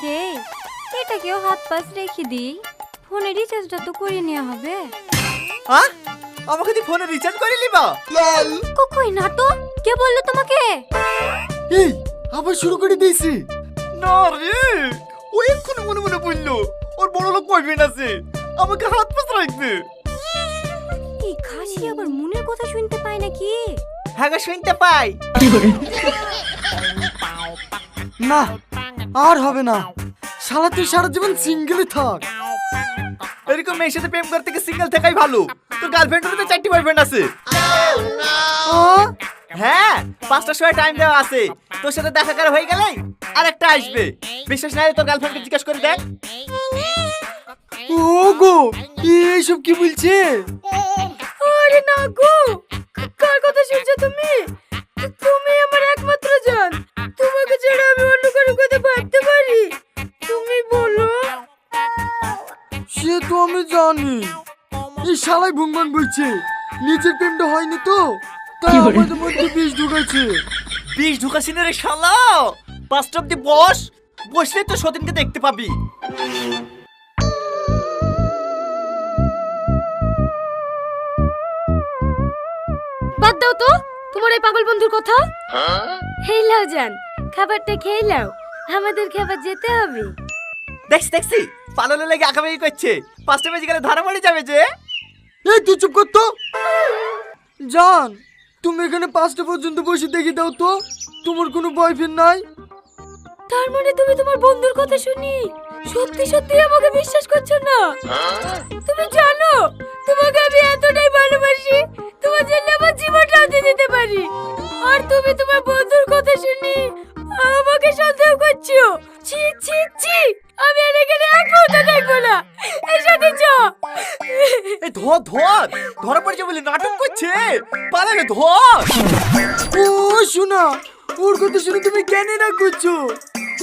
আছে, এটাকেও হাত পাশ রেখে দিই। ফোনে রিচার্জটা তো করে নেওয়া হবে। হ্যাঁ, আমাকে তুই ফোনে রিচার্জ করে নিবা? কই না তো, কে বললো তোমাকে? এই আবার শুরু করে দিয়েছি। না রে, ও এক্ষুনি মনে মনে বললো ওর বড় লোক বয়ফ্রেন্ড আছে, আমাকে হাত পাশ রাখবে। এই খাসি আবার মনের কথা শুনতে পায় নাকি? হ্যাঁ গো, শুনতে পাই। না আর হবে না, শালা তুই সারা জীবন সিঙ্গেলই থাক। এরকম মেয়ের সাথে প্রেম করতে গিয়ে সিঙ্গেল থাকাই ভালো। তোর গার্লফ্রেন্ডের তো 4টি বয়ফ্রেন্ড আছে। হ্যাঁ, 5টার সময় টাইম দেওয়া আছে, তোর সাথে দেখা করা হয়ে গেলে আর একটা আসবে। বিশ্বাস না হলে তোর গার্লফ্রেন্ডকে জিজ্ঞেস করে দেখ। ও গো, এইসব কি বলছে? আরে না গো, কার কথা শুনছো তুমি? তুমি আমার একমাত্র জান, তোমাকে ছাড়া আমি অন্য কারো কথা ভাবতে পারি? তুমি বলো। সে তো আমি জানি, এই শালাই ভুংবাং বলছে নিজের প্রেমটা হয়নি তো, তাই আমাদের মধ্যে বিষ ঢুকেছে। বিষ ঢুকাছি না রে শালা। 5টা অব্দি বস, বসলে তো সতীনকে দেখতে পাবি। বাদ দাও তো তোমার এই পাগল বন্ধুর কথা। হেই লাও জান, খাবারটা খেয়ে নাও, আমাদের খাবার যেতে হবে। দেখছি পালানো লেগে আঁকাবাকি করছে। 5টা বেজে গেলে ধরা পড়ে যাবে যে। এই তুই চুপ কর তো। জান, তুমি এখানে 5টা পর্যন্ত বসে দেখে দাও তো, তোমার কোনো বয়ফ্রেন্ড নাই? তার মানে তুমি তোমার বন্ধুর কথা শুনি সত্যি সত্যি আমাকে বিশ্বাস করছো না? তুমি জানো তোমাকে আমি এতটাই ভালোবাসি, তোমার জন্য আমার জীবনটাও দিয়ে দিতে পারি, আর তুমি তোমার বন্ধুর কথা শুনি আমাকে সন্দেহ করছো। ছি ছি ছি, আমি আর এখানে এক মুহূর্ত দেখবো না। এর সাথে চ। এই ধরা পড়ে যাবে বলে নাটক করছে। পালাবে, ধর। ও শোনা, ওর কথা শুনে তুমি কেন না করছো?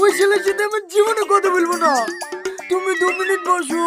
ওই ছেলের সাথে আমার জীবনে কথা বলবো না। তুমি 2 মিনিট বসো।